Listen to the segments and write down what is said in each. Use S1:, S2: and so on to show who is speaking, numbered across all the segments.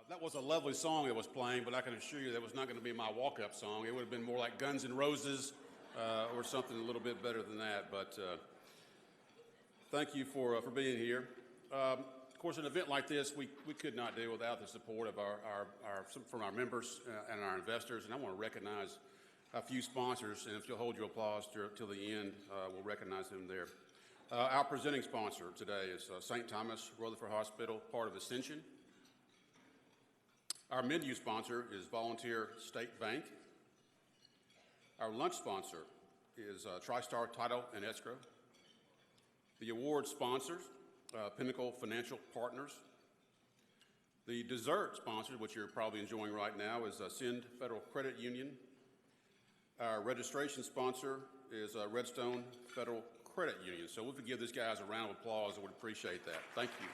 S1: That was a lovely song that was playing, but I can assure you that was not going to be my walk-up song. It would have been more like Guns N' Roses or something a little bit better than that. But thank you for being here. Of course, an event like this, we could not do without the support of from our members and our investors. And I want to recognize a few sponsors, and if you'll hold your applause till the end, we'll recognize them there. Our presenting sponsor today is St. Thomas Rutherford Hospital, part of Ascension. Our menu sponsor is Volunteer State Bank. Our lunch sponsor is TriStar Title and Escrow. The award sponsors, Pinnacle Financial Partners. The dessert sponsor, which you're probably enjoying right now, is Send Federal Credit Union. Our registration sponsor is Redstone Federal Credit Union. So if we could give these guys a round of applause, I would appreciate that. Thank you.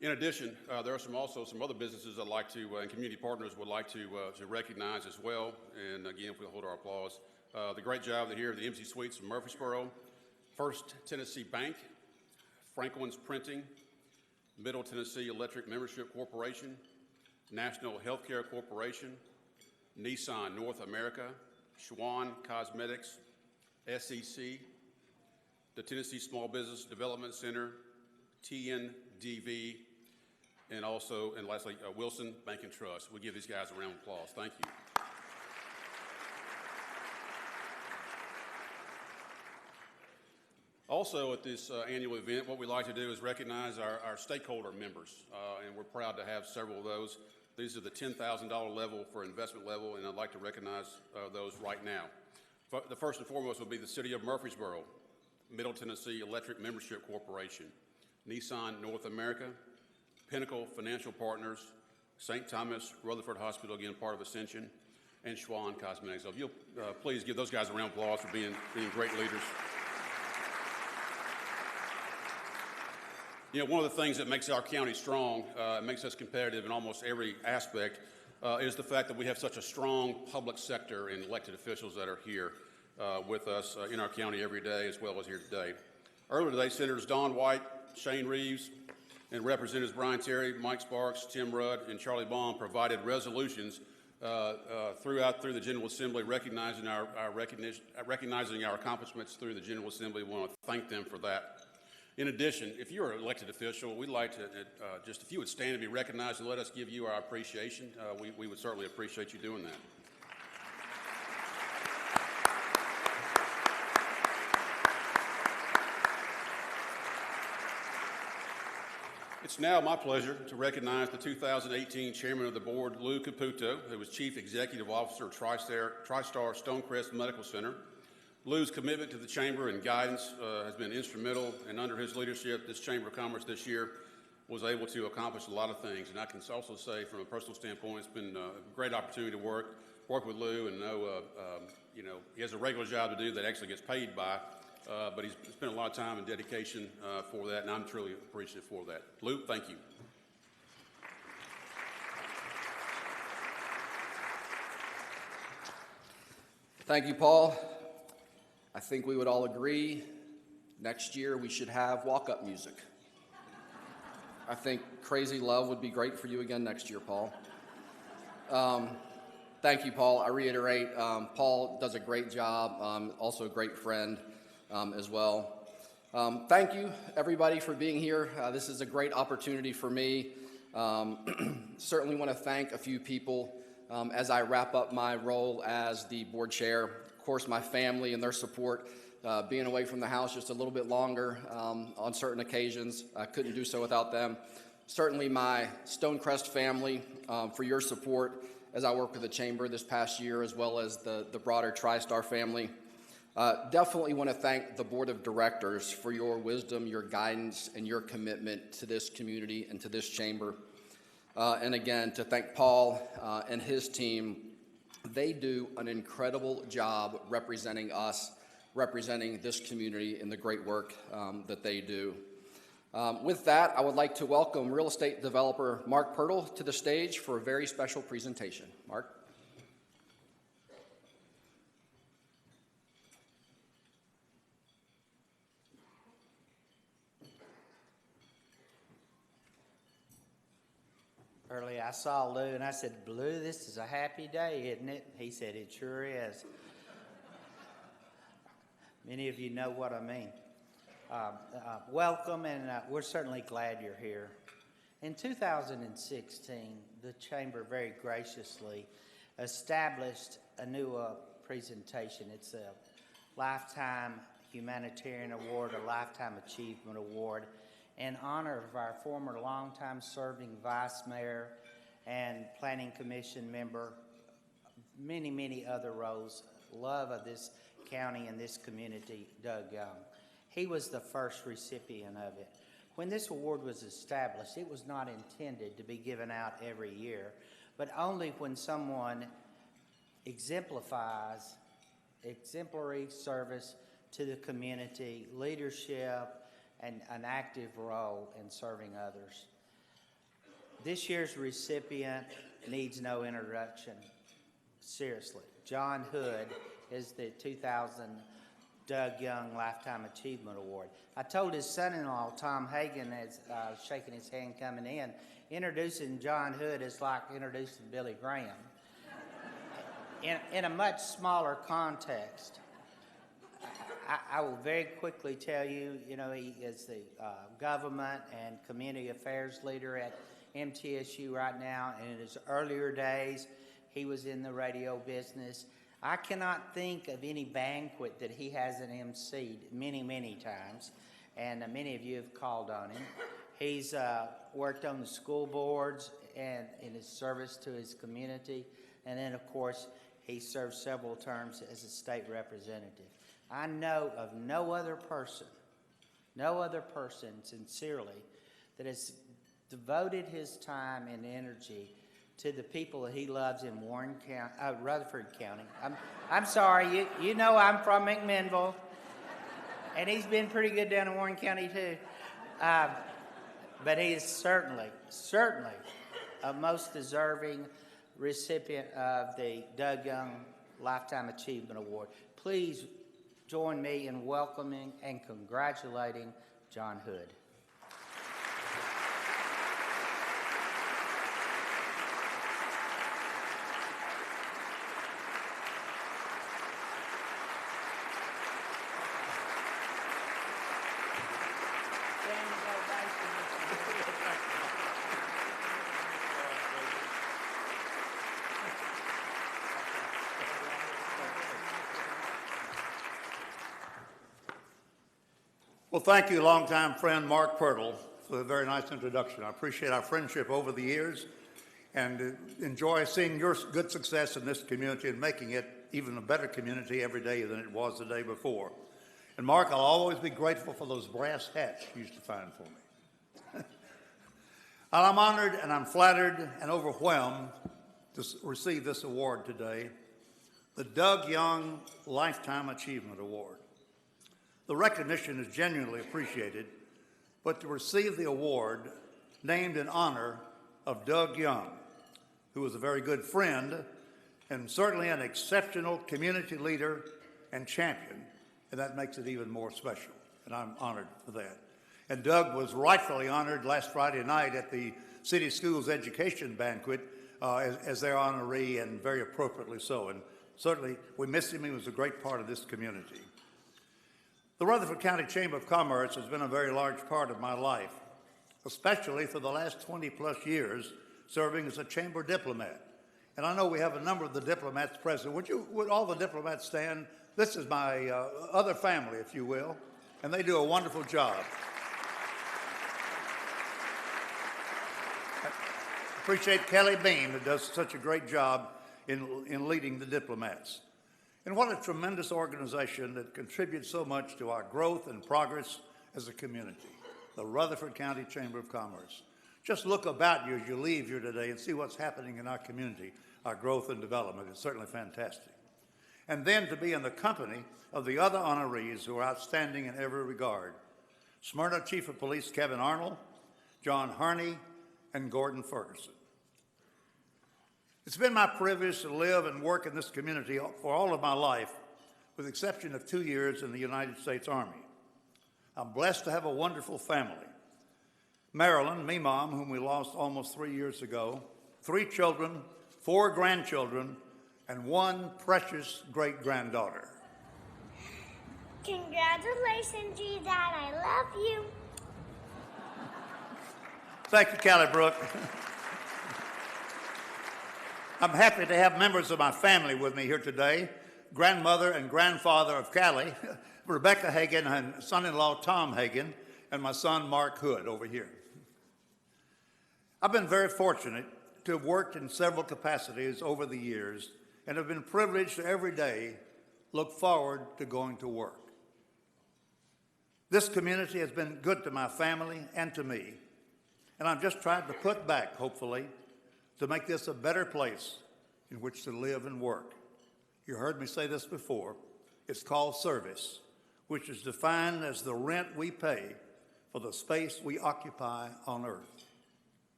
S1: In addition, there are also some other businesses I'd like to, and community partners would like to recognize as well. And again, if we'll hold our applause, the great job here at the MC Suites of Murfreesboro, First Tennessee Bank, Franklin's Printing, Middle Tennessee Electric Membership Corporation, National Healthcare Corporation, Nissan North America, Schwann Cosmetics, SEC, the Tennessee Small Business Development Center, TNDV, and lastly, Wilson Bank and Trust. We'll give these guys a round of applause. Thank you. Also at this annual event, what we like to do is recognize our stakeholder members, and we're proud to have several of those. These are the $10,000 level for investment level, and I'd like to recognize those right now. The first and foremost will be the City of Murfreesboro, Middle Tennessee Electric Membership Corporation, Nissan North America, Pinnacle Financial Partners, St. Thomas Rutherford Hospital, again part of Ascension, and Schwann Cosmetics. So if you'll please give those guys a round of applause for being great leaders. You know, one of the things that makes our county strong, makes us competitive in almost every aspect, is the fact that we have such a strong public sector and elected officials that are here with us in our county every day, as well as here today. Earlier today, Senators Don White, Shane Reeves, and Representatives Brian Terry, Mike Sparks, Tim Rudd, and Charlie Baum provided resolutions through the General Assembly recognizing our accomplishments through the General Assembly. We want to thank them for that. In addition, if you're an elected official, we'd like to just, if you would stand and be recognized and let us give you our appreciation, we would certainly appreciate you doing that. It's now my pleasure to recognize the 2018 Chairman of the Board, Lou Caputo, who was Chief Executive Officer of TriStar Stonecrest Medical Center. Lou's commitment to the Chamber and guidance has been instrumental, and under his leadership, this Chamber of Commerce this year was able to accomplish a lot of things. And I can also say, from a personal standpoint, it's been a great opportunity to work with Lou and know, he has a regular job to do that actually gets paid by. But he's spent a lot of time and dedication for that, and I'm truly appreciative for that. Lou, thank you.
S2: Thank you, Paul. I think we would all agree next year we should have walk-up music. I think Crazy Love would be great for you again next year, Paul. Thank you, Paul. I reiterate, Paul does a great job, also a great friend. As well. Thank you, everybody, for being here. This is a great opportunity for me. Certainly want to thank a few people as I wrap up my role as the board chair. Of course, my family and their support, being away from the house just a little bit longer on certain occasions. I couldn't do so without them. Certainly my Stonecrest family for your support as I work with the Chamber this past year, as well as the broader TriStar family. Definitely want to thank the Board of Directors for your wisdom, your guidance, and your commitment to this community and to this chamber. And again, to thank Paul and his team. They do an incredible job representing us, representing this community in the great work that they do. With that, I would like to welcome real estate developer Mark Pirtle to the stage for a very special presentation. Mark.
S3: earlier. I saw Lou and I said, Lou, this is a happy day, isn't it? He said, it sure is. Many of you know what I mean. Welcome, and we're certainly glad you're here. In 2016, the Chamber very graciously established a new presentation. It's a Lifetime Humanitarian Award, a Lifetime Achievement Award, in honor of our former longtime serving Vice Mayor and Planning Commission member, many other roles, love of this county and this community, Doug Young. He was the first recipient of it. When this award was established, it was not intended to be given out every year, but only when someone exemplifies exemplary service to the community, leadership, and an active role in serving others. This year's recipient needs no introduction. Seriously, John Hood is the 2000 Doug Young Lifetime Achievement Award. I told his son-in-law, Tom Hagan, as shaking his hand coming in, introducing John Hood is like introducing Billy Graham. In a much smaller context, I will very quickly tell you, he is the government and community affairs leader at MTSU right now, and in his earlier days, he was in the radio business. I cannot think of any banquet that he hasn't emceed many times, and many of you have called on him. He's worked on the school boards and in his service to his community, and then, of course, he served several terms as a state representative. I know of no other person sincerely that has devoted his time and energy to the people that he loves in Rutherford County. I'm sorry, you know I'm from McMinnville, and he's been pretty good down in Warren County too. But he is certainly a most deserving recipient of the Doug Young Lifetime Achievement Award. Please join me in welcoming and congratulating John Hood.
S4: Well, thank you, longtime friend Mark Pirtle, for the very nice introduction. I appreciate our friendship over the years and enjoy seeing your good success in this community and making it even a better community every day than it was the day before. And Mark, I'll always be grateful for those brass hats you used to find for me. I'm honored and I'm flattered and overwhelmed to receive this award today, the Doug Young Lifetime Achievement Award. The recognition is genuinely appreciated, but to receive the award named in honor of Doug Young, who was a very good friend and certainly an exceptional community leader and champion, and that makes it even more special, and I'm honored for that. And Doug was rightfully honored last Friday night at the City Schools Education Banquet as their honoree, and very appropriately so. And certainly we miss him. He was a great part of this community. The Rutherford County Chamber of Commerce has been a very large part of my life, especially for the last 20-plus years serving as a chamber diplomat. And I know we have a number of the diplomats present. Would all the diplomats stand? This is my other family, if you will, and they do a wonderful job. I appreciate Kelly Bean, who does such a great job in leading the diplomats. And what a tremendous organization that contributes so much to our growth and progress as a community, the Rutherford County Chamber of Commerce. Just look about you as you leave here today and see what's happening in our community. Our growth and development is certainly fantastic. And then to be in the company of the other honorees who are outstanding in every regard. Smyrna Chief of Police Kevin Arnold, John Harney, and Gordon Ferguson. It's been my privilege to live and work in this community for all of my life, with the exception of 2 years in the United States Army. I'm blessed to have a wonderful family. Marilyn, me mom, whom we lost almost 3 years ago, 3 children, 4 grandchildren, and 1 precious great-granddaughter.
S5: Congratulations, Dad. I love you.
S4: Thank you, Callie Brooke. I'm happy to have members of my family with me here today. Grandmother and grandfather of Callie, Rebecca Hagan, and son-in-law Tom Hagan, and my son Mark Hood over here. I've been very fortunate to have worked in several capacities over the years and have been privileged to every day look forward to going to work. This community has been good to my family and to me, and I'm just trying to put back, hopefully, to make this a better place in which to live and work. You heard me say this before. It's called service, which is defined as the rent we pay for the space we occupy on earth.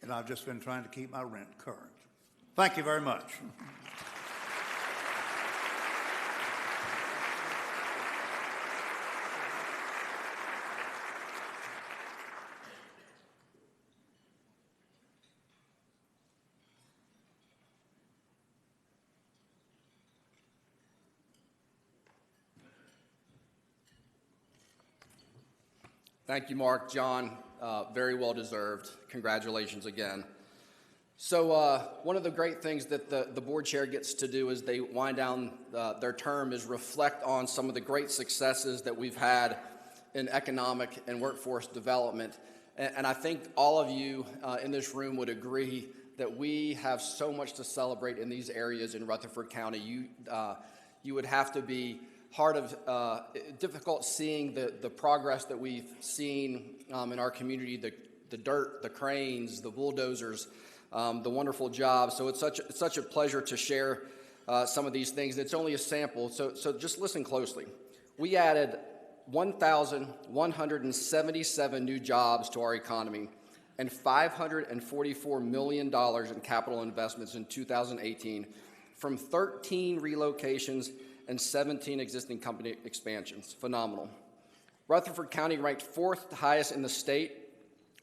S4: And I've just been trying to keep my rent current. Thank you very much.
S2: Thank you, Mark. John, very well deserved. Congratulations again. So one of the great things that the board chair gets to do as they wind down their term is reflect on some of the great successes that we've had in economic and workforce development. And I think all of you in this room would agree that we have so much to celebrate in these areas in Rutherford County. You would have to be hard of difficult seeing the progress that we've seen in our community, the dirt, the cranes, the bulldozers, the wonderful jobs. So it's such a pleasure to share some of these things. It's only a sample, so just listen closely. We added 1,177 new jobs to our economy and $544 million in capital investments in 2018 from 13 relocations and 17 existing company expansions. Phenomenal. Rutherford County ranked 4th highest in the state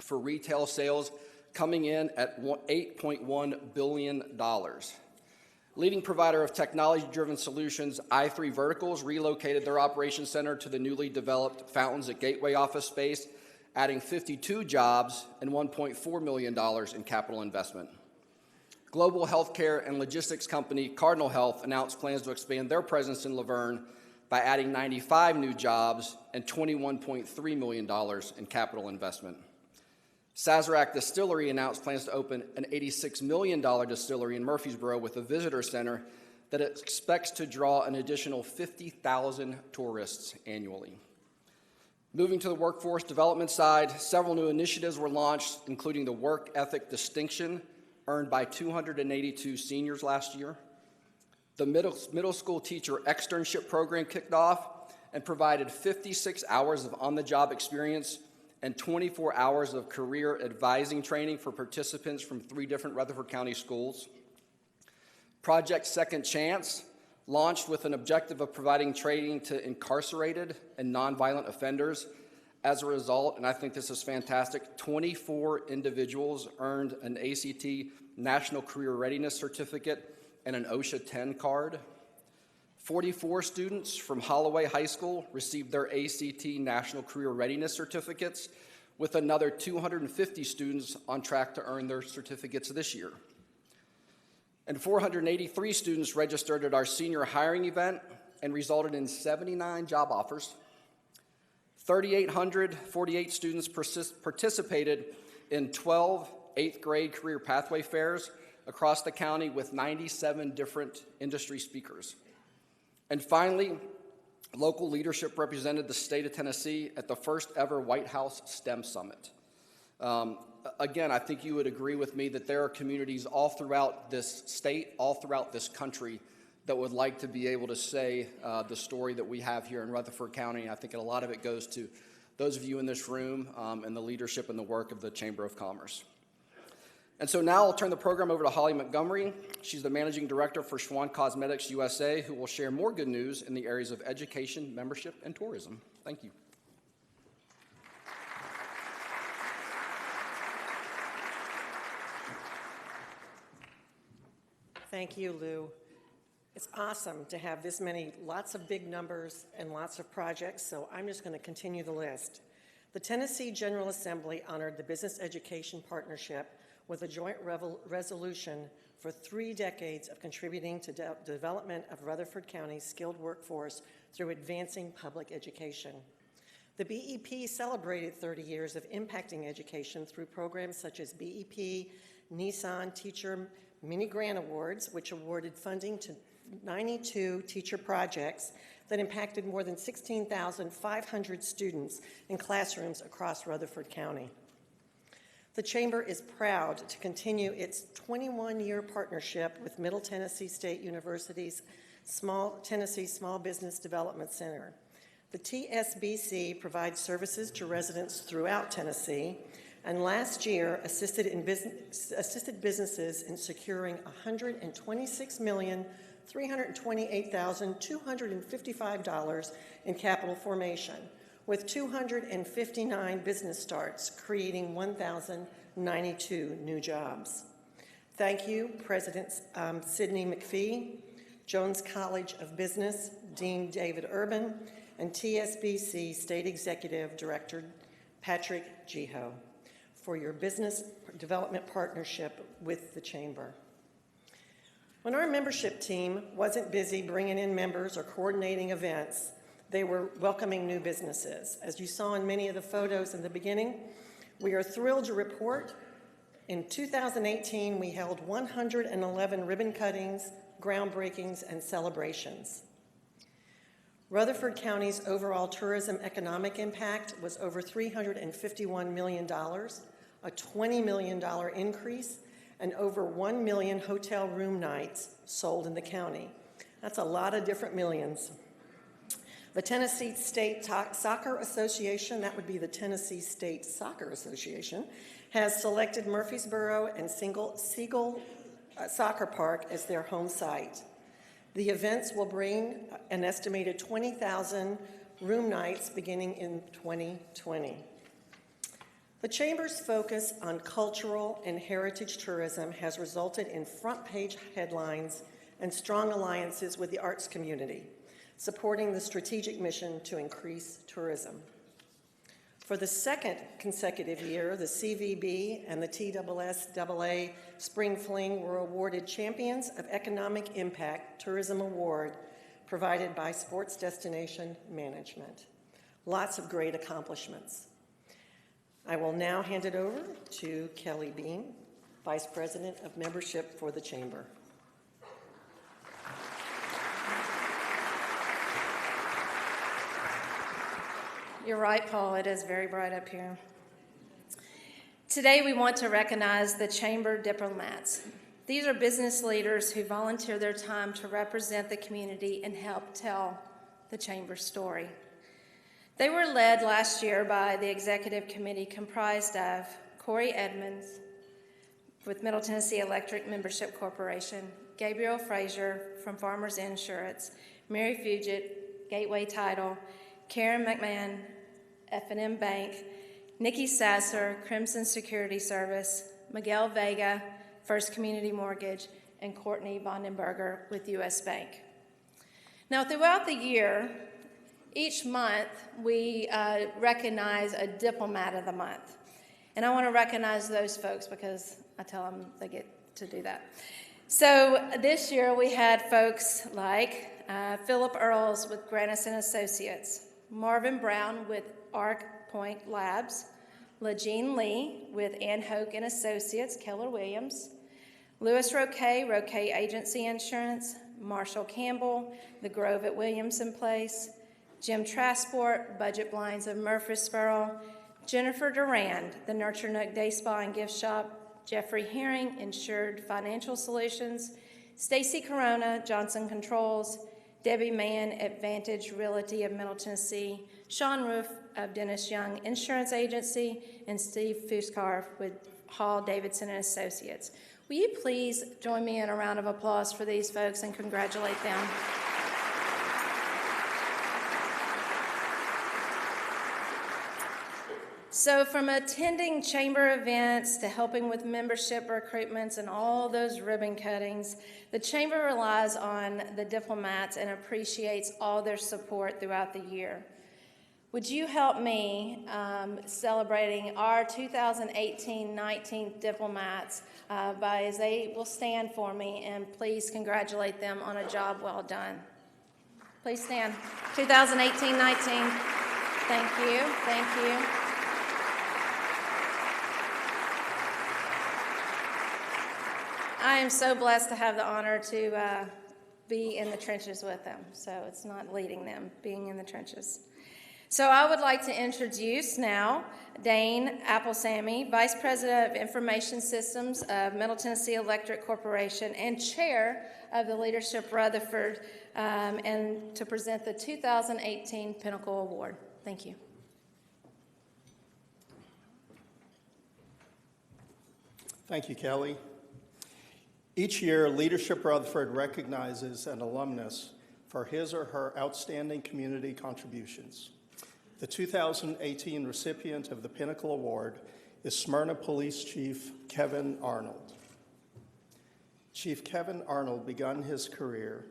S2: for retail sales, coming in at $8.1 billion. Leading provider of technology-driven solutions, i3 Verticals relocated their operations center to the newly developed Fountains at Gateway office space, adding 52 jobs and $1.4 million in capital investment. Global healthcare and logistics company Cardinal Health announced plans to expand their presence in Laverne by adding 95 new jobs and $21.3 million in capital investment. Sazerac Distillery announced plans to open an $86 million distillery in Murfreesboro with a visitor center that it expects to draw an additional 50,000 tourists annually. Moving to the workforce development side, several new initiatives were launched, including the Work Ethic Distinction, earned by 282 seniors last year. The middle school teacher externship program kicked off and provided 56 hours of on-the-job experience and 24 hours of career advising training for participants from 3 different Rutherford County schools. Project Second Chance launched with an objective of providing training to incarcerated and nonviolent offenders. As a result, and I think this is fantastic, 24 individuals earned an ACT National Career Readiness Certificate and an OSHA 10 card. 44 students from Holloway High School received their ACT National Career Readiness Certificates, with another 250 students on track to earn their certificates this year. And 483 students registered at our senior hiring event and resulted in 79 job offers. 3,848 students participated in 12 8th grade career pathway fairs across the county with 97 different industry speakers. And finally, local leadership represented the state of Tennessee at the first ever White House STEM Summit. Again, I think you would agree with me that there are communities all throughout this state, all throughout this country, that would like to be able to say the story that we have here in Rutherford County. I think a lot of it goes to those of you in this room and the leadership and the work of the Chamber of Commerce. And so now I'll turn the program over to Holly Montgomery. She's the Managing Director for Schwann Cosmetics USA, who will share more good news in the areas of education, membership, and tourism. Thank you.
S6: thank you, Lou. It's awesome to have this many, lots of big numbers and lots of projects, so I'm just going to continue the list. The Tennessee General Assembly honored the Business Education Partnership with a joint resolution for 3 decades of contributing to the development of Rutherford County's skilled workforce through advancing public education. The BEP celebrated 30 years of impacting education through programs such as BEP Nissan Teacher Mini Grant Awards, which awarded funding to 92 teacher projects that impacted more than 16,500 students in classrooms across Rutherford County. The Chamber is proud to continue its 21-year partnership with Middle Tennessee State University's Tennessee Small Business Development Center. The TSBC provides services to residents throughout Tennessee, and last year assisted businesses in securing $126,328,255 in capital formation, with 259 business starts, creating 1,092 new jobs. Thank you, President Sidney McPhee, Jones College of Business, Dean David Urban, and TSBC State Executive Director Patrick Geho for your business development partnership with the Chamber. When our membership team wasn't busy bringing in members or coordinating events, they were welcoming new businesses. As you saw in many of the photos in the beginning, we are thrilled to report in 2018 we held 111 ribbon cuttings, groundbreakings, and celebrations. Rutherford County's overall tourism economic impact was over $351 million, a $20 million increase, and over 1 million hotel room nights sold in the county. That's a lot of different millions. The Tennessee State Soccer Association, that would be the Tennessee State Soccer Association, has selected Murfreesboro and Siegel Soccer Park as their home site. The events will bring an estimated 20,000 room nights beginning in 2020. The Chamber's focus on cultural and heritage tourism has resulted in front-page headlines and strong alliances with the arts community, supporting the strategic mission to increase tourism. For the second consecutive year, the CVB and the TSSAA Spring Fling were awarded Champions of Economic Impact Tourism Award provided by Sports Destination Management. Lots of great accomplishments. I will now hand it over to Kelly Beam, Vice President of Membership for the Chamber.
S7: You're right, Paul. It is very bright up here. Today, we want to recognize the Chamber diplomats. These are business leaders who volunteer their time to represent the community and help tell the Chamber story. They were led last year by the executive committee comprised of Corey Edmonds with Middle Tennessee Electric Membership Corporation, Gabriel Frazier from Farmers Insurance, Mary Fugit, Gateway Title, Karen McMahon, F&M Bank, Nikki Sasser, Crimson Security Service, Miguel Vega, First Community Mortgage, and Courtney Vondenberger with U.S. Bank. Now, throughout the year, each month we recognize a Diplomat of the Month. And I want to recognize those folks because I tell them they get to do that. So this year we had folks like Philip Earls with Granison Associates, Marvin Brown with Arc Point Labs, LaJean Lee with Ann Hoke and Associates, Keller Williams, Louis Roquet, Roquet Agency Insurance, Marshall Campbell, The Grove at Williamson Place, Jim Trasport, Budget Blinds of Murfreesboro, Jennifer Durand, the Nurture Nook Day Spa and Gift Shop, Jeffrey Herring, Insured Financial Solutions, Stacy Corona, Johnson Controls, Debbie Mann, Advantage Realty of Middle Tennessee, Sean Roof of Dennis Young Insurance Agency, and Steve Fuskar with Hall Davidson and Associates. Will you please join me in a round of applause for these folks and congratulate them? So from attending chamber events to helping with membership recruitments and all those ribbon cuttings, the chamber relies on the diplomats and appreciates all their support throughout the year. Would you help me celebrating our 2018-19 diplomats as they will stand for me, and please congratulate them on a job well done. Please stand. 2018-19. Thank you. Thank you. I am so blessed to have the honor to be in the trenches with them. So it's not leading them, being in the trenches. So I would like to introduce now Dane Applesamy, Vice President of Information Systems of Middle Tennessee Electric Corporation and Chair of the Leadership Rutherford, and to present the 2018 Pinnacle Award. Thank you.
S8: Thank you, Kelly. Each year, Leadership Rutherford recognizes an alumnus for his or her outstanding community contributions. The 2018 recipient of the Pinnacle Award is Smyrna Police Chief Kevin Arnold. Chief Kevin Arnold began his career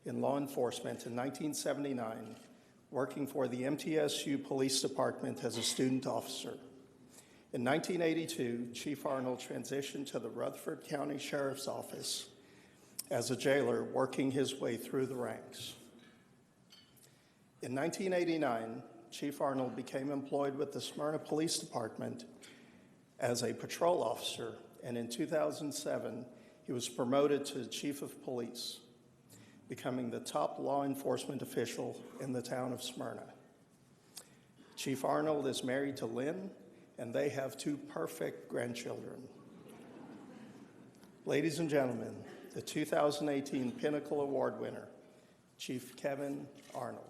S8: in law enforcement in 1979, working for the MTSU Police Department as a student officer. In 1982, Chief Arnold transitioned to the Rutherford County Sheriff's Office as a jailer, working his way through the ranks. In 1989, Chief Arnold became employed with the Smyrna Police Department as a patrol officer, and in 2007, he was promoted to Chief of Police, becoming the top law enforcement official in the town of Smyrna. Chief Arnold is married to Lynn, and they have 2 perfect grandchildren. Ladies and gentlemen, the 2018 Pinnacle Award winner, Chief Kevin Arnold.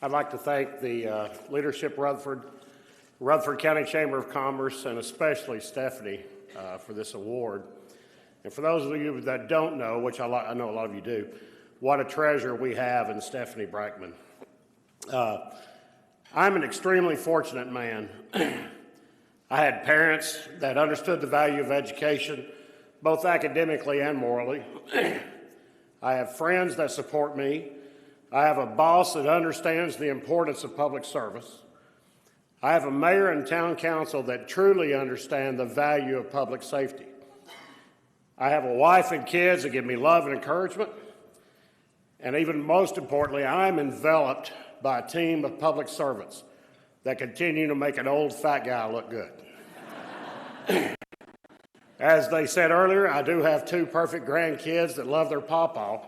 S9: I'd like to thank the Leadership Rutherford County Chamber of Commerce, and especially Stephanie for this award. And for those of you that don't know, which I know a lot of you do, what a treasure we have in Stephanie Brackman. I'm an extremely fortunate man. I had parents that understood the value of education, both academically and morally. I have friends that support me. I have a boss that understands the importance of public service. I have a mayor and town council that truly understand the value of public safety. I have a wife and kids that give me love and encouragement. And even most importantly, I'm enveloped by a team of public servants that continue to make an old fat guy look good. As they said earlier, I do have 2 perfect grandkids that love their pawpaw.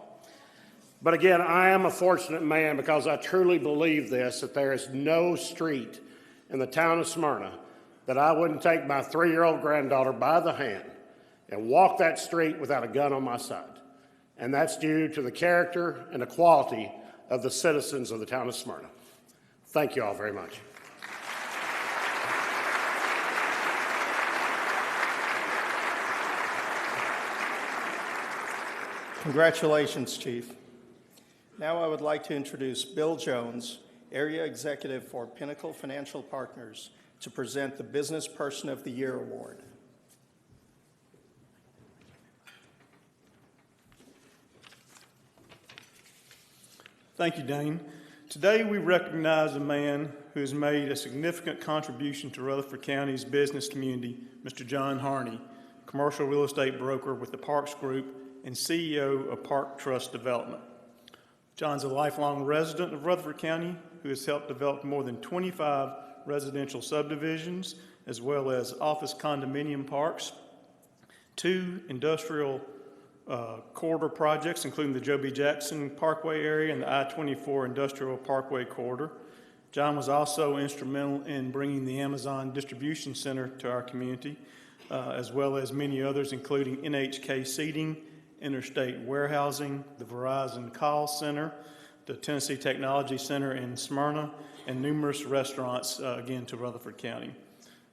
S9: But again, I am a fortunate man because I truly believe this, that there is no street in the town of Smyrna that I wouldn't take my 3-year-old granddaughter by the hand and walk that street without a gun on my side. And that's due to the character and the quality of the citizens of the town of Smyrna. Thank you all very much.
S8: Congratulations, Chief. Now I would like to introduce Bill Jones, Area Executive for Pinnacle Financial Partners, to present the Business Person of the Year Award.
S10: Thank you, Dane. Today we recognize a man who has made a significant contribution to Rutherford County's business community, Mr. John Harney, commercial real estate broker with the Parks Group and CEO of Park Trust Development. John's a lifelong resident of Rutherford County who has helped develop more than 25 residential subdivisions, as well as office condominium parks, 2 industrial corridor projects, including the Joe B. Jackson Parkway area and the I-24 Industrial Parkway corridor, John was also instrumental in bringing the Amazon Distribution Center to our community, as well as many others, including NHK Seating, Interstate Warehousing, the Verizon Call Center, the Tennessee Technology Center in Smyrna, and numerous restaurants, again, to Rutherford County.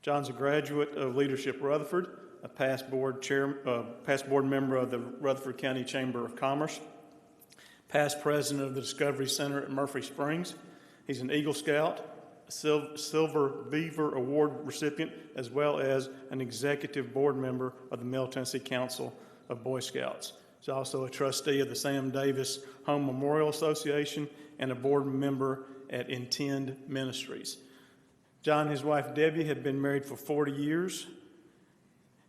S10: John's a graduate of Leadership Rutherford, a past board member of the Rutherford County Chamber of Commerce, past president of the Discovery Center at Murphy Springs. He's an Eagle Scout, a Silver Beaver Award recipient, as well as an executive board member of the Middle Tennessee Council of Boy Scouts. He's also a trustee of the Sam Davis Home Memorial Association and a board member at Intend Ministries. John and his wife Debbie have been married for 40 years,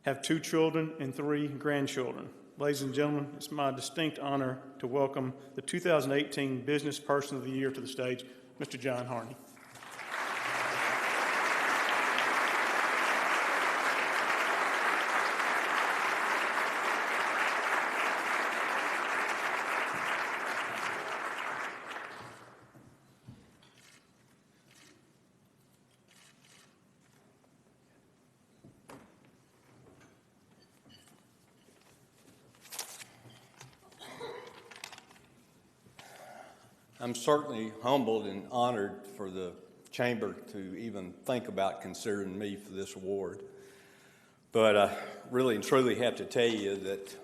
S10: have 2 children and 3 grandchildren. Ladies and gentlemen, it's my distinct honor to welcome the 2018 Business Person of the Year to the stage, Mr. John Harney.
S11: I'm certainly humbled and honored for the Chamber to even think about considering me for this award. But I really and truly have to tell you that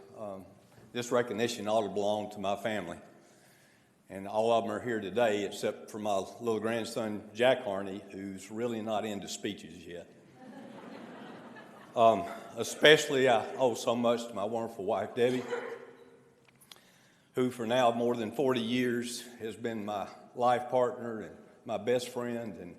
S11: this recognition ought to belong to my family. And all of them are here today except for my little grandson, Jack Harney, who's really not into speeches yet. Especially I owe so much to my wonderful wife, Debbie, who for now more than 40 years has been my life partner and my best friend. And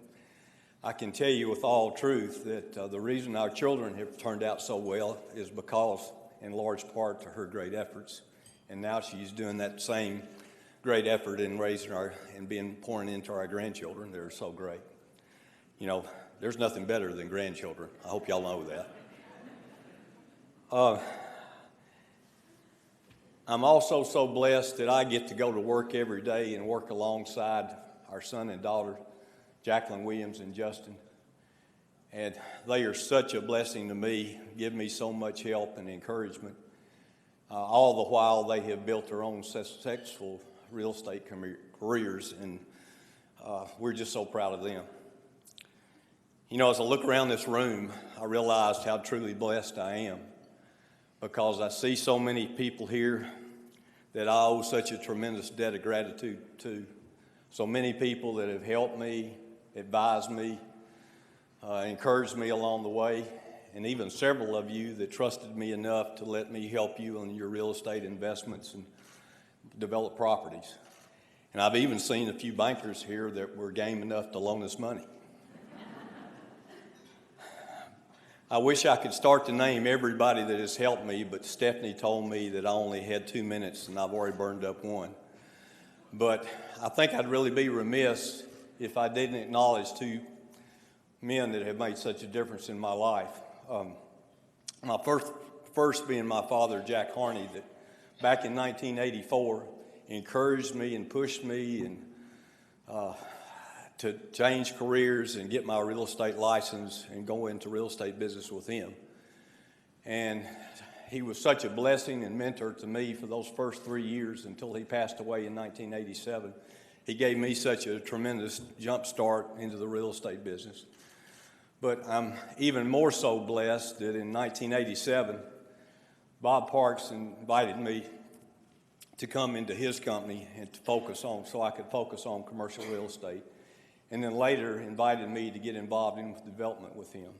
S11: I can tell you with all truth that the reason our children have turned out so well is because, in large part, to her great efforts. And now she's doing that same great effort in raising our and pouring into our grandchildren. They're so great. You know, there's nothing better than grandchildren. I hope y'all know that. I'm also so blessed that I get to go to work every day and work alongside our son and daughter, Jacqueline Williams and Justin. And they are such a blessing to me, give me so much help and encouragement. All the while they have built their own successful real estate careers, and we're just so proud of them. You know, as I look around this room, I realized how truly blessed I am, because I see so many people here that I owe such a tremendous debt of gratitude to. So many people that have helped me, advised me, encouraged me along the way, and even several of you that trusted me enough to let me help you on your real estate investments and develop properties. And I've even seen a few bankers here that were game enough to loan us money. I wish I could start to name everybody that has helped me, but Stephanie told me that I only had 2 minutes and I've already burned up 1. But I think I'd really be remiss if I didn't acknowledge 2 men that have made such a difference in my life. My first being my father, Jack Harney, that back in 1984 encouraged me and pushed me and to change careers and get my real estate license and go into real estate business with him. And he was such a blessing and mentor to me for those first 3 years until he passed away in 1987. He gave me such a tremendous jump start into the real estate business. But I'm even more so blessed that in 1987, Bob Parks invited me to come into his company and to so I could focus on commercial real estate. And then later invited me to get involved in development with him.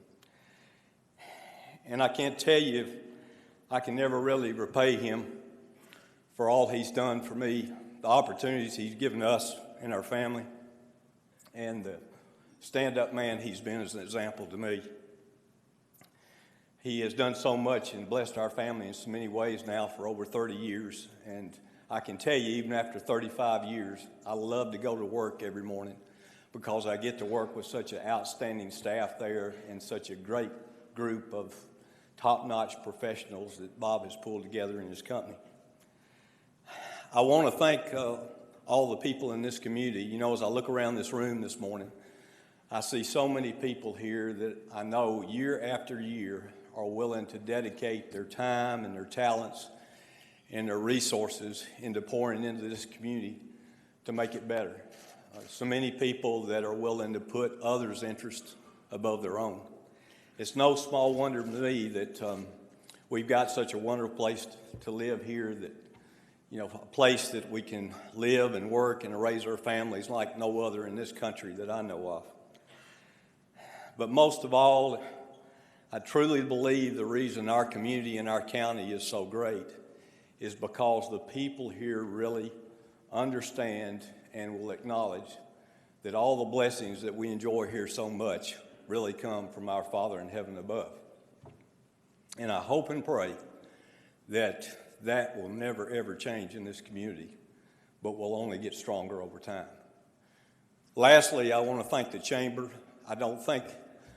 S11: And I can't tell you, I can never really repay him for all he's done for me, the opportunities he's given us and our family, and the stand-up man he's been as an example to me. He has done so much and blessed our family in so many ways now for over 30 years. And I can tell you, even after 35 years, I love to go to work every morning, because I get to work with such an outstanding staff there and such a great group of top-notch professionals that Bob has pulled together in his company. I want to thank all the people in this community. You know, as I look around this room this morning, I see so many people here that I know year after year are willing to dedicate their time and their talents and their resources into pouring into this community to make it better. So many people that are willing to put others' interests above their own. It's no small wonder to me that we've got such a wonderful place to live here, that, you know, a place that we can live and work and raise our families like no other in this country that I know of. But most of all, I truly believe the reason our community and our county is so great is because the people here really understand and will acknowledge that all the blessings that we enjoy here so much really come from our Father in heaven above. And I hope and pray that that will never, ever change in this community, but will only get stronger over time. Lastly, I want to thank the Chamber. I don't think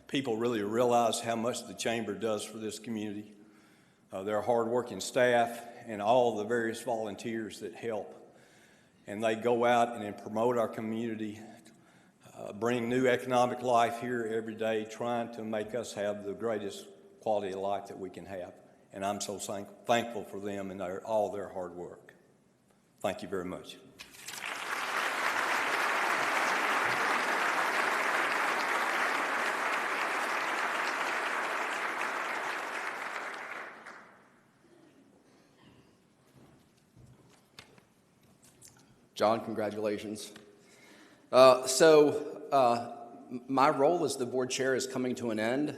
S11: people really realize how much the Chamber does for this community. Their hardworking staff and all the various volunteers that help. And they go out and promote our community, bring new economic life here every day, trying to make us have the greatest quality of life that we can have. And I'm so thankful for them and all their hard work. Thank you very much.
S2: John, congratulations. My role as the board chair is coming to an end.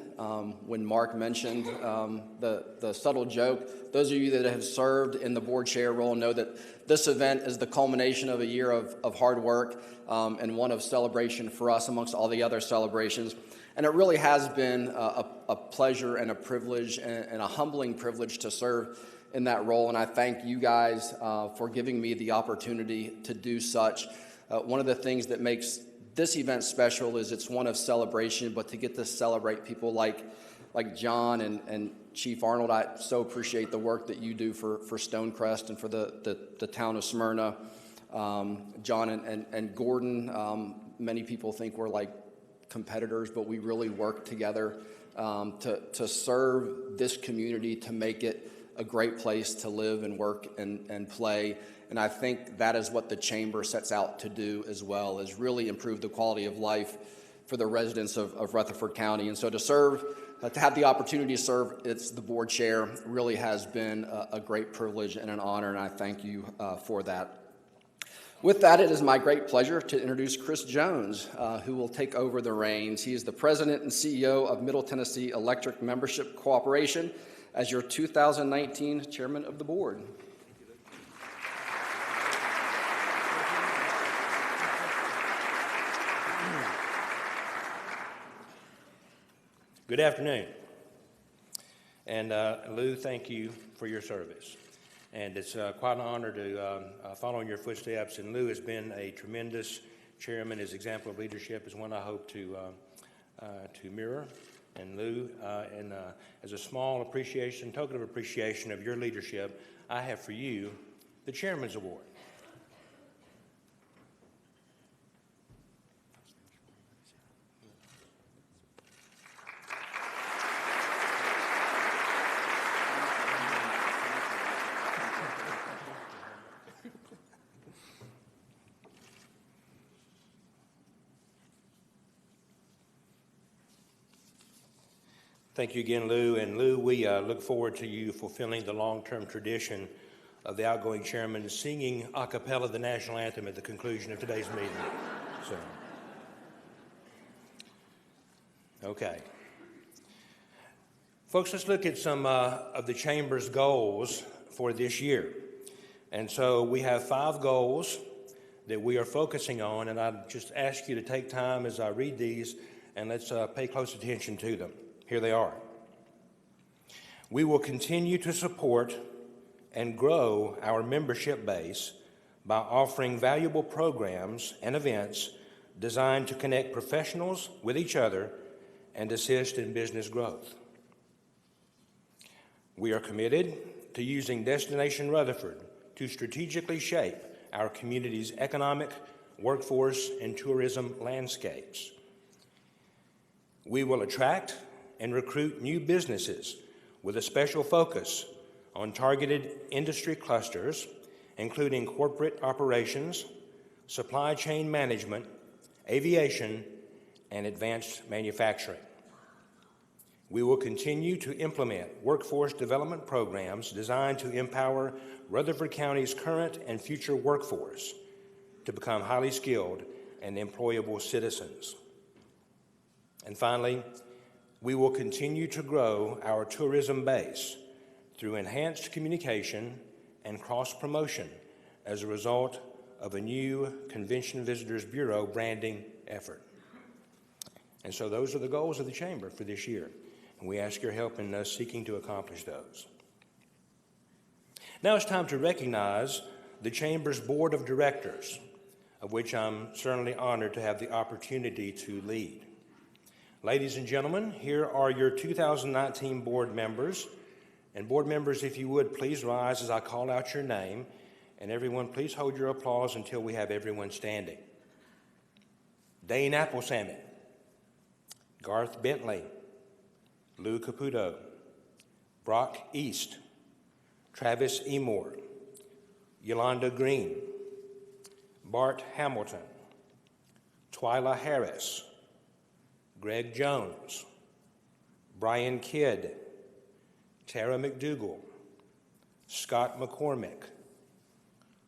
S2: When Mark mentioned the subtle joke, those of you that have served in the board chair role know that this event is the culmination of a year of hard work and one of celebration for us amongst all the other celebrations. And it really has been a pleasure and a privilege and a humbling privilege to serve in that role, and I thank you guys for giving me the opportunity to do such. One of the things that makes this event special is it's one of celebration, but to get to celebrate people like John and Chief Arnold, I so appreciate the work that you do for Stonecrest and for the town of Smyrna. John and Gordon, many people think we're like competitors, but we really work together to serve this community, to make it a great place to live and work and play. And I think that is what the Chamber sets out to do as well, is really improve the quality of life for the residents of Rutherford County. And so to have the opportunity to serve as the board chair really has been a great privilege and an honor, and I thank you for that. With that, it is my great pleasure to introduce Chris Jones, who will take over the reins. He is the president and CEO of Middle Tennessee Electric Membership Cooperation, as your 2019 chairman of the board.
S12: Good afternoon. And Lou, thank you for your service. And it's quite an honor to follow in your footsteps. And Lou has been a tremendous chairman. His example of leadership is one I hope to mirror. And Lou, as a small token of appreciation of your leadership, I have for you the Chairman's Award. Thank you again, Lou. And Lou, we look forward to you fulfilling the long-term tradition of the outgoing chairman singing a cappella the national anthem at the conclusion of today's meeting. Okay. Folks, let's look at some of the Chamber's goals for this year. And so we have 5 goals that we are focusing on, and I just ask you to take time as I read these, and let's pay close attention to them. Here they are. We will continue to support and grow our membership base by offering valuable programs and events designed to connect professionals with each other and assist in business growth. We are committed to using Destination Rutherford to strategically shape our community's economic, workforce, and tourism landscapes. We will attract and recruit new businesses with a special focus on targeted industry clusters, including corporate operations, supply chain management, aviation, and advanced manufacturing. We will continue to implement workforce development programs designed to empower Rutherford County's current and future workforce to become highly skilled and employable citizens. And finally, we will continue to grow our tourism base through enhanced communication and cross-promotion as a result of a new Convention Visitors Bureau branding effort. And so those are the goals of the Chamber for this year, and we ask your help in seeking to accomplish those. Now it's time to recognize the Chamber's Board of Directors, of which I'm certainly honored to have the opportunity to lead. Ladies and gentlemen, here are your 2019 board members. And board members, if you would, please rise as I call out your name. And everyone, please hold your applause until we have everyone standing. Dane Applesalmon, Garth Bentley, Lou Caputo, Brock East, Travis Emore, Yolanda Green, Bart Hamilton, Twyla Harris, Greg Jones, Brian Kidd, Tara McDougall, Scott McCormick,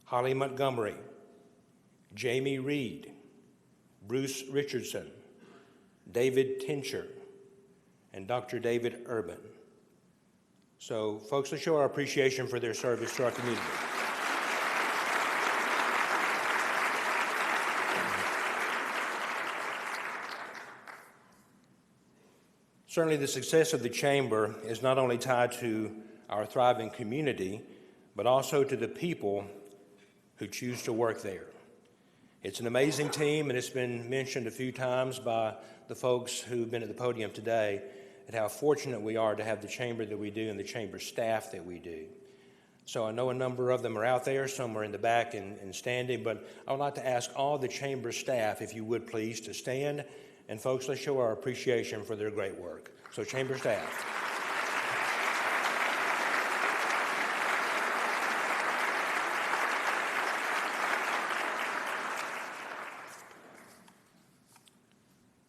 S12: Holly Montgomery, Jamie Reed, Bruce Richardson, David Tincher, and Dr. David Urban. So, folks, let's show our appreciation for their service to our community. Certainly, the success of the Chamber is not only tied to our thriving community, but also to the people who choose to work there. It's an amazing team, and it's been mentioned a few times by the folks who've been at the podium today at how fortunate we are to have the Chamber that we do and the Chamber staff that we do. So I know a number of them are out there, some are in the back and standing, but I would like to ask all the Chamber staff, if you would please, to stand. And folks, let's show our appreciation for their great work. So Chamber staff.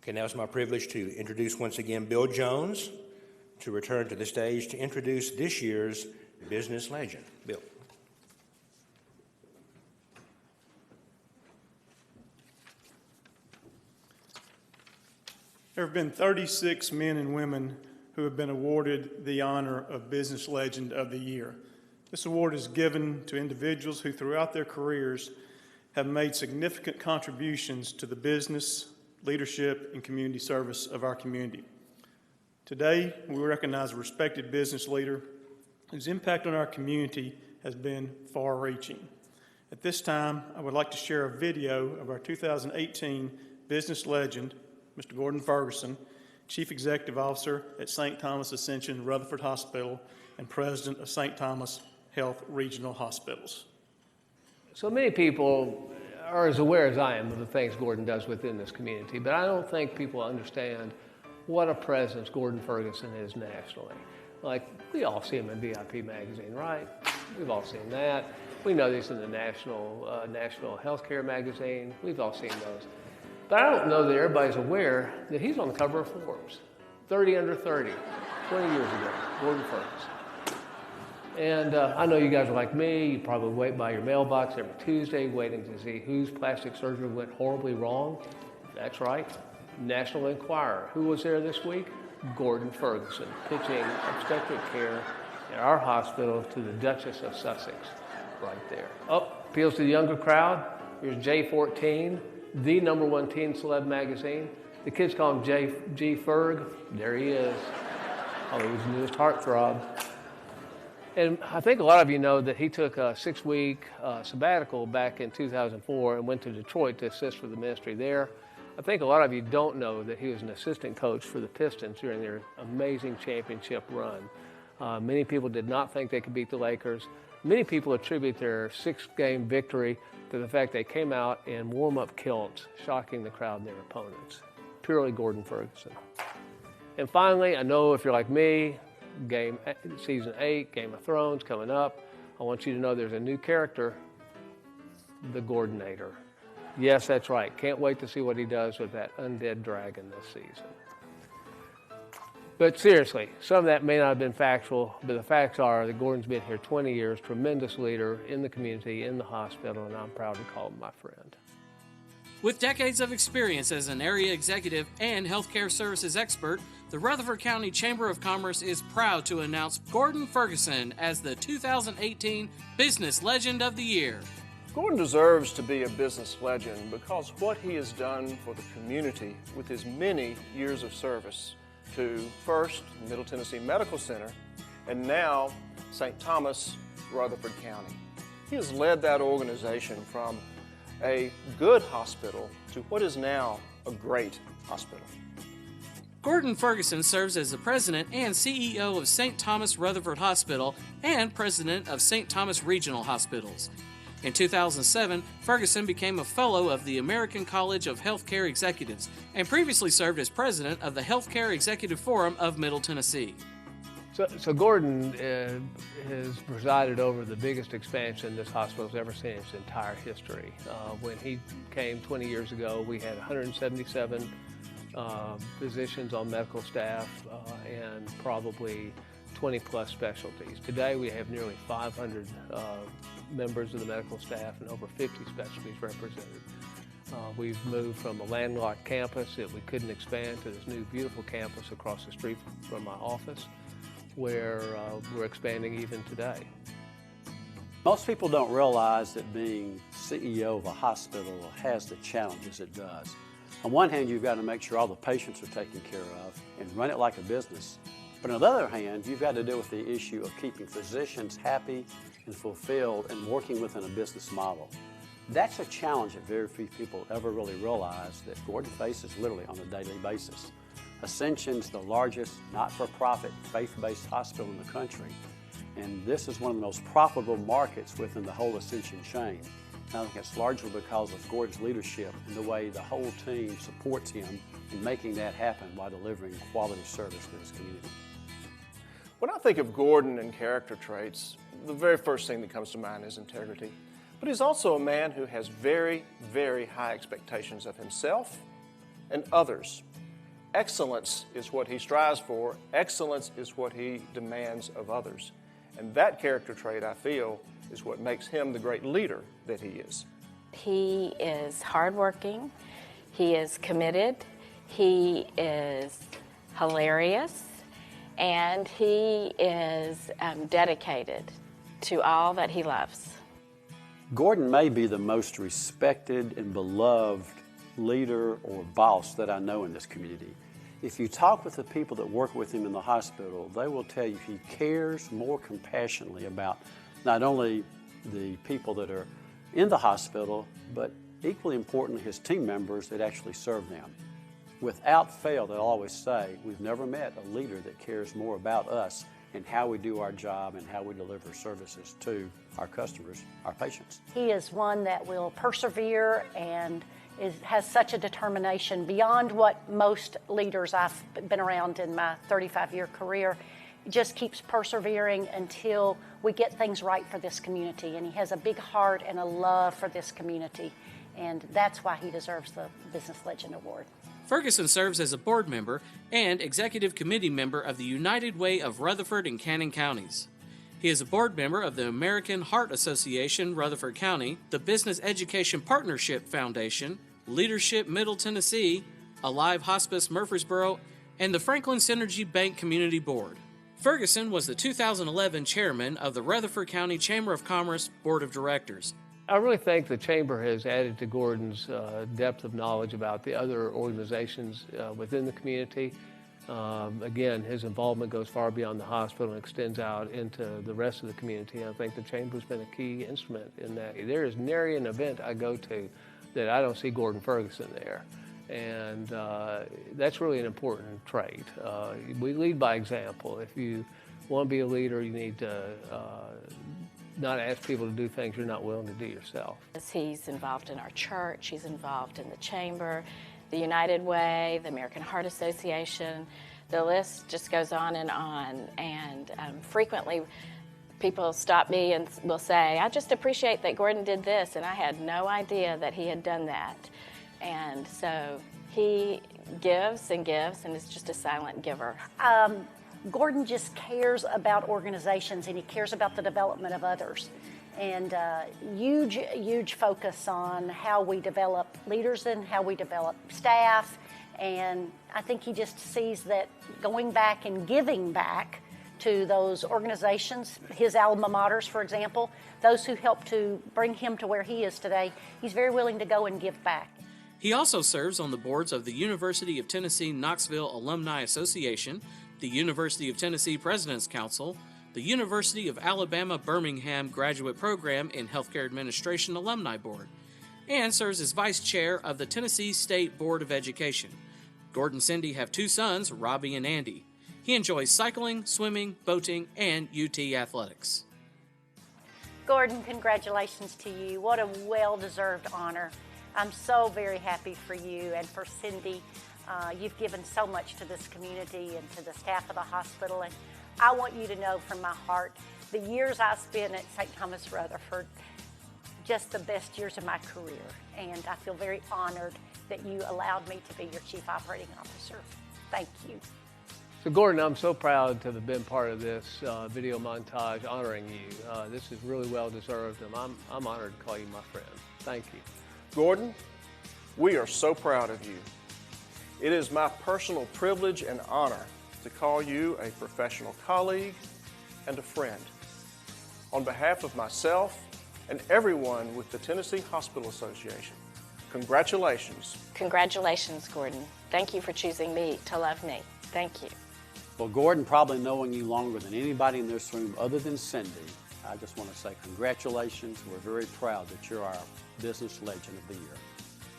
S12: Okay, now it's my privilege to introduce once again Bill Jones to return to the stage to introduce this year's business legend. Bill.
S10: There have been 36 men and women who have been awarded the honor of Business Legend of the Year. This award is given to individuals who throughout their careers have made significant contributions to the business, leadership, and community service of our community. Today, we recognize a respected business leader whose impact on our community has been far-reaching. At this time, I would like to share a video of our 2018 Business Legend, Mr. Gordon Ferguson, Chief Executive Officer at St. Thomas Ascension Rutherford Hospital and President of St. Thomas Health Regional Hospitals.
S13: So many people are as aware as I am of the things Gordon does within this community, but I don't think people understand what a presence Gordon Ferguson is nationally. Like, we all see him in VIP magazine, right? We've all seen that. We know he's in the National Healthcare magazine. We've all seen those. But I don't know that everybody's aware that he's on the cover of Forbes, 30 under 30, 20 years ago, Gordon Ferguson. And I know you guys are like me. You probably wait by your mailbox every Tuesday waiting to see whose plastic surgery went horribly wrong. That's right, National Enquirer. Who was there this week? Gordon Ferguson, pitching obstetric care at our hospital to the Duchess of Sussex, right there. Oh, appeals to the younger crowd. Here's J14. The #1 teen celeb magazine. The kids call him G Ferg. There he is. Hollywood's newest heartthrob. And I think a lot of you know that he took a 6-week sabbatical back in 2004 and went to Detroit to assist with the ministry there. I think a lot of you don't know that he was an assistant coach for the Pistons during their amazing championship run. Many people did not think they could beat the Lakers. Many people attribute their 6-game victory to the fact they came out in warm-up kilts, shocking the crowd and their opponents. Purely Gordon Ferguson. And finally, I know if you're like me, season 8, Game of Thrones coming up, I want you to know there's a new character, the Gordinator. Yes, that's right. Can't wait to see what he does with that undead dragon this season. But seriously, some of that may not have been factual, but the facts are that Gordon's been here 20 years, tremendous leader in the community, in the hospital, and I'm proud to call him my friend.
S14: With decades of experience as an area executive and healthcare services expert, the Rutherford County Chamber of Commerce is proud to announce Gordon Ferguson as the 2018 Business Legend of the Year.
S15: Gordon deserves to be a business legend because what he has done for the community with his many years of service to first Middle Tennessee Medical Center and now St. Thomas, Rutherford County. He has led that organization from a good hospital to what is now a great hospital.
S14: Gordon Ferguson serves as the president and CEO of St. Thomas Rutherford Hospital and president of St. Thomas Regional Hospitals. In 2007, Ferguson became a fellow of the American College of Healthcare Executives and previously served as president of the Healthcare Executive Forum of Middle Tennessee.
S13: So Gordon has presided over the biggest expansion this hospital has ever seen in its entire history. When he came 20 years ago, we had 177 physicians on medical staff and probably 20 plus specialties. Today we have nearly 500 members of the medical staff and over 50 specialties represented. We've moved from a landlocked campus that we couldn't expand to this new beautiful campus across the street from my office, where we're expanding even today.
S16: Most people don't realize that being CEO of a hospital has the challenges it does. On one hand, you've got to make sure all the patients are taken care of and run it like a business. But on the other hand, you've got to deal with the issue of keeping physicians happy and fulfilled and working within a business model. That's a challenge that very few people ever really realize that Gordon faces literally on a daily basis. Ascension's the largest not-for-profit faith-based hospital in the country, and this is one of the most profitable markets within the whole Ascension chain. And I think it's largely because of Gordon's leadership and the way the whole team supports him in making that happen while delivering quality service to his community.
S15: When I think of Gordon and character traits, the very first thing that comes to mind is integrity. But he's also a man who has very, very high expectations of himself and others. Excellence is what he strives for. Excellence is what he demands of others. And that character trait, I feel, is what makes him the great leader that he is.
S17: He is hardworking. He is committed. He is hilarious. And he is dedicated to all that he loves.
S16: Gordon may be the most respected and beloved leader or boss that I know in this community. If you talk with the people that work with him in the hospital, they will tell you he cares more compassionately about not only the people that are in the hospital, but equally importantly, his team members that actually serve them. Without fail, they'll always say, we've never met a leader that cares more about us and how we do our job and how we deliver services to our customers, our patients.
S18: He is one that will persevere and has such a determination beyond what most leaders I've been around in my 35-year career. He just keeps persevering until we get things right for this community. And he has a big heart and a love for this community. And that's why he deserves the Business Legend Award.
S14: Ferguson serves as a board member and executive committee member of the United Way of Rutherford and Cannon Counties. He is a board member of the American Heart Association, Rutherford County, the Business Education Partnership Foundation, Leadership Middle Tennessee, Alive Hospice Murfreesboro, and the Franklin Synergy Bank Community Board. Ferguson was the 2011 chairman of the Rutherford County Chamber of Commerce Board of Directors.
S13: I really think the Chamber has added to Gordon's depth of knowledge about the other organizations within the community. Again, his involvement goes far beyond the hospital and extends out into the rest of the community. I think the Chamber's been a key instrument in that. There is nary an event I go to that I don't see Gordon Ferguson there. And that's really an important trait. We lead by example. If you want to be a leader, you need to not ask people to do things you're not willing to do yourself.
S17: He's involved in our church, he's involved in the chamber, the United Way, the American Heart Association. The list just goes on. And frequently people stop me and will say, I just appreciate that Gordon did this, and I had no idea that he had done that. And so he gives and gives, and is just a silent giver.
S18: Gordon just cares about organizations, and he cares about the development of others. And huge focus on how we develop leaders and how we develop staff. And I think he just sees that going back and giving back to those organizations, his alma maters, for example, those who helped to bring him to where he is today, he's very willing to go and give back.
S14: He also serves on the boards of the University of Tennessee Knoxville Alumni Association, the University of Tennessee President's Council, the University of Alabama Birmingham Graduate Program in Healthcare Administration Alumni Board, and serves as vice chair of the Tennessee State Board of Education. Gordon and Cindy have two sons, Robbie and Andy. He enjoys cycling, swimming, boating, and UT athletics.
S18: Gordon, congratulations to you. What a well-deserved honor. I'm so very happy for you and for Cindy. You've given so much to this community and to the staff of the hospital, and I want you to know from my heart, the years I spent at St. Thomas Rutherford, just the best years of my career, and I feel very honored that you allowed me to be your Chief Operating Officer. Thank you.
S13: So Gordon, I'm so proud to have been part of this video montage honoring you. This is really well deserved, and I'm honored to call you my friend. Thank you.
S15: Gordon, we are so proud of you. It is my personal privilege and honor to call you a professional colleague and a friend. On behalf of myself and everyone with the Tennessee Hospital Association, congratulations.
S17: Congratulations, Gordon. Thank you for choosing me to love me. Thank you.
S16: Well, Gordon, probably knowing you longer than anybody in this room other than Cindy, I just want to say congratulations. We're very proud that you're our Business Legend of the Year.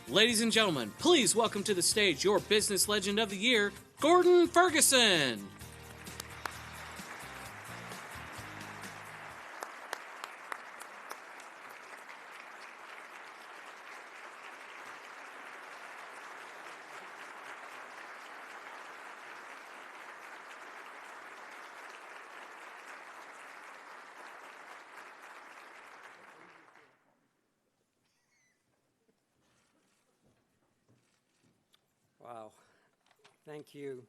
S14: Ladies and gentlemen, please welcome to the stage your Business Legend of the Year, Gordon Ferguson.
S19: Wow, thank you.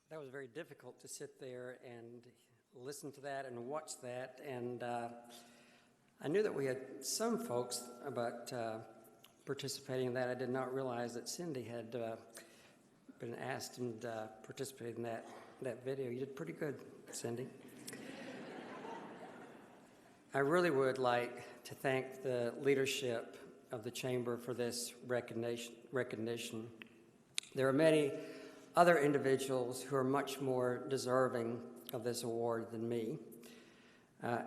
S19: That was very difficult to sit there and listen to that and watch that, and I knew that we had some folks about participating in that. I did not realize that Cindy had been asked and participated in that video. You did pretty good, Cindy. I really would like to thank the leadership of the Chamber for this recognition. There are many other individuals who are much more deserving of this award than me.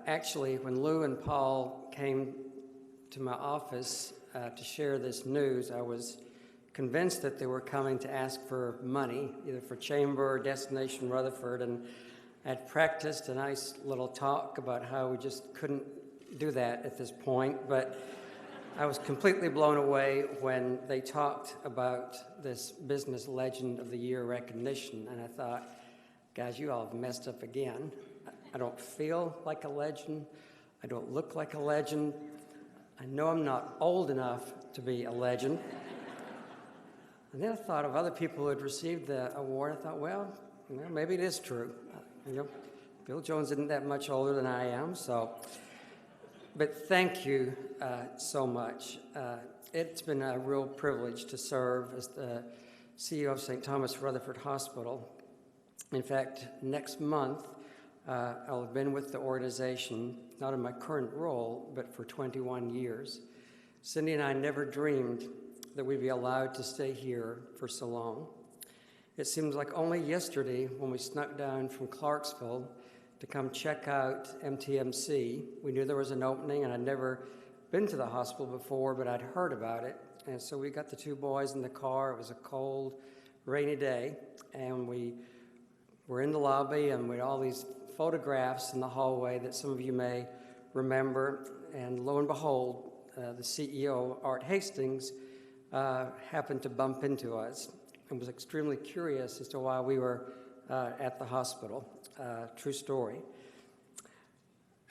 S19: Actually, when Lou and Paul came to my office to share this news, I was convinced that they were coming to ask for money, either for Chamber or Destination Rutherford, and I had practiced a nice little talk about how we just couldn't do that at this point, but I was completely blown away when they talked about this Business Legend of the Year recognition, and I thought, guys, you all have messed up again. I don't feel like a legend. I don't look like a legend. I know I'm not old enough to be a legend. And then I thought of other people who had received the award. I thought, well, maybe it is true. Bill Jones isn't that much older than I am, so. But thank you so much. It's been a real privilege to serve as the CEO of St. Thomas Rutherford Hospital. In fact, next month, I'll have been with the organization, not in my current role, but for 21 years. Cindy and I never dreamed that we'd be allowed to stay here for so long. It seems like only yesterday when we snuck down from Clarksville to come check out MTMC. We knew there was an opening, and I'd never been to the hospital before, but I'd heard about it. And so we got the two boys in the car. It was a cold, rainy day, and we were in the lobby, and we had all these photographs in the hallway that some of you may remember, and lo and behold, the CEO, Art Hastings, happened to bump into us and was extremely curious as to why we were at the hospital. True story.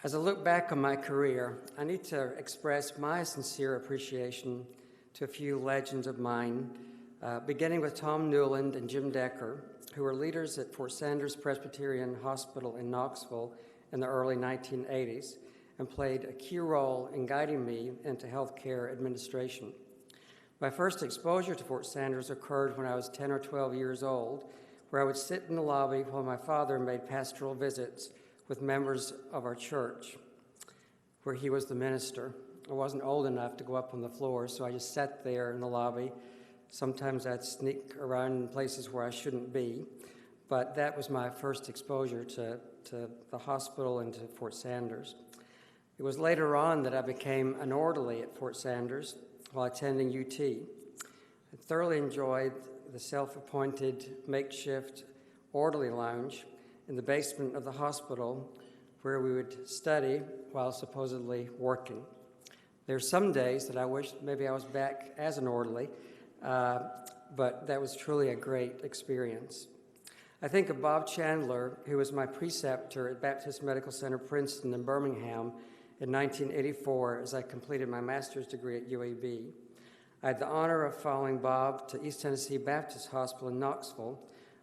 S19: As I look back on my career, I need to express my sincere appreciation to a few legends of mine, beginning with Tom Newland and Jim Decker, who were leaders at Fort Sanders Presbyterian Hospital in Knoxville in the early 1980s and played a key role in guiding me into healthcare administration. My first exposure to Fort Sanders occurred when I was 10 or 12 years old, where I would sit in the lobby while my father made pastoral visits with members of our church, where he was the minister. I wasn't old enough to go up on the floor, so I just sat there in the lobby. Sometimes I'd sneak around in places where I shouldn't be, but that was my first exposure to the hospital and to Fort Sanders. It was later on that I became an orderly at Fort Sanders while attending UT. I thoroughly enjoyed the self-appointed makeshift orderly lounge in the basement of the hospital where we would study while supposedly working. There are some days that I wish maybe I was back as an orderly, but that was truly a great experience. I think of Bob Chandler, who was my preceptor at Baptist Medical Center Princeton in Birmingham in 1984 as I completed my master's degree at UAB. I had the honor of following Bob to East Tennessee Baptist Hospital in Knoxville,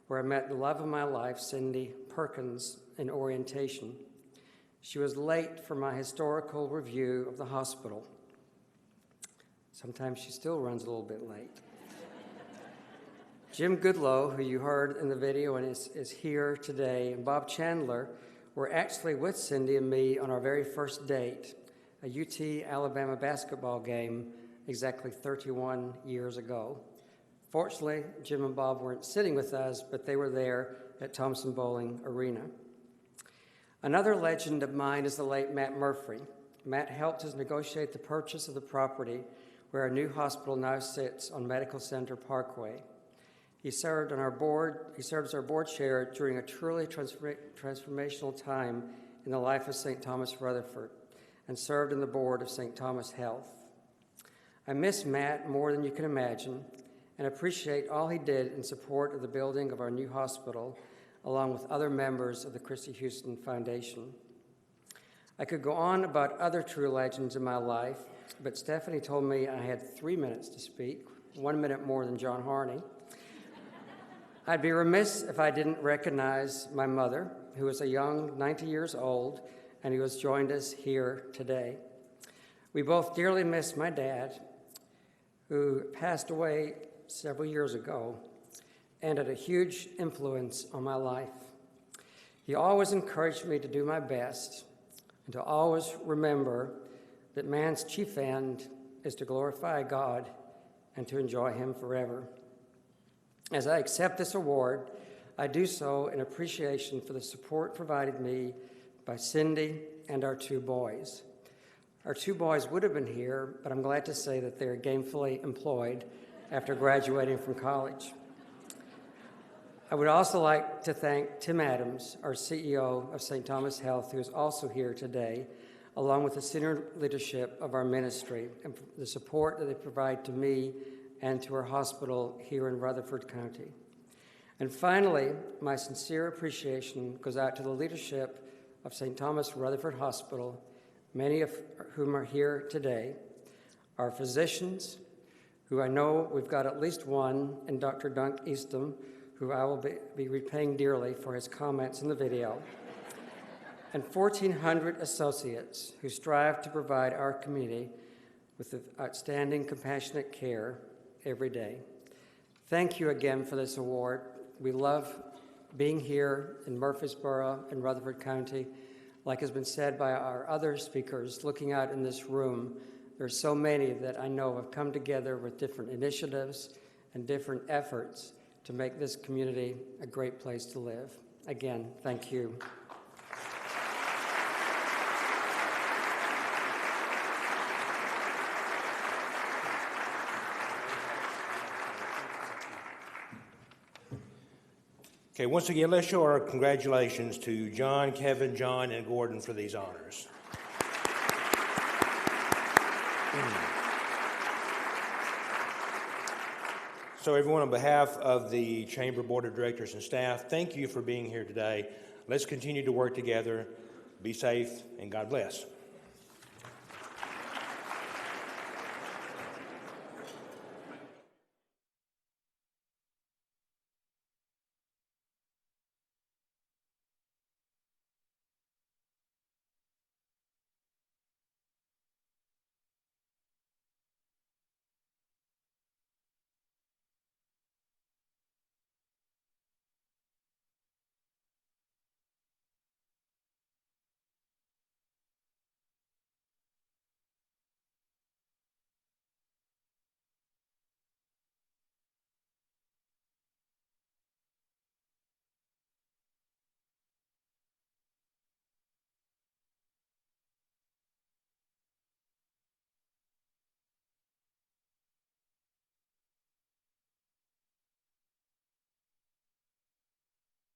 S19: where I met the love of my life, Cindy Perkins, in orientation. She was late for my historical review of the hospital. Sometimes she still runs a little bit late. Jim Goodlow, who you heard in the video and is here today, and Bob Chandler were actually with Cindy and me on our very first date, a UT-Alabama basketball game exactly 31 years ago. Fortunately, Jim and Bob weren't sitting with us, but they were there at Thompson Bowling Arena. Another legend of mine is the late Matt Murphy. Matt helped us negotiate the purchase of the property where our new hospital now sits on Medical Center Parkway. He served as our board chair during a truly transformational time in the life of St. Thomas Rutherford and served on the board of St. Thomas Health. I miss Matt more than you can imagine and appreciate all he did in support of the building of our new hospital, along with other members of the Christy Houston Foundation. I could go on about other true legends in my life, but Stephanie told me I had 3 minutes to speak, 1 minute more than John Harney. I'd be remiss if I didn't recognize my mother, who was a young 90 years old and who has joined us here today. We both dearly miss my dad, who passed away several years ago and had a huge influence on my life. He always encouraged me to do my best and to always remember that man's chief end is to glorify God and to enjoy Him forever. As I accept this award, I do so in appreciation for the support provided me by Cindy and our 2 boys. Our 2 boys would have been here, but I'm glad to say that they're gainfully employed after graduating from college. I would also like to thank Tim Adams, our CEO of St. Thomas Health, who is also here today, along with the senior leadership of our ministry, and for the support that they provide to me and to our hospital here in Rutherford County. And finally, my sincere appreciation goes out to the leadership of St. Thomas Rutherford Hospital, many of whom are here today, our physicians, who I know we've got at least one, and Dr. Dunk Eastham, who I will be repaying dearly for his comments in the video, and 1,400 associates who strive to provide our community with the outstanding compassionate care every day. Thank you again for this award. We love being here in Murfreesboro and Rutherford County. Like has been said by our other speakers, looking out in this room, there's so many that I know have come together with different initiatives and different efforts to make this community a great place to live. Again, thank you.
S12: Okay, once again, let's show our congratulations to John, Kevin, John, and Gordon for these honors. So everyone, on behalf of the Chamber Board of Directors and staff, thank you for being here today. Let's continue to work together. Be safe, and God bless.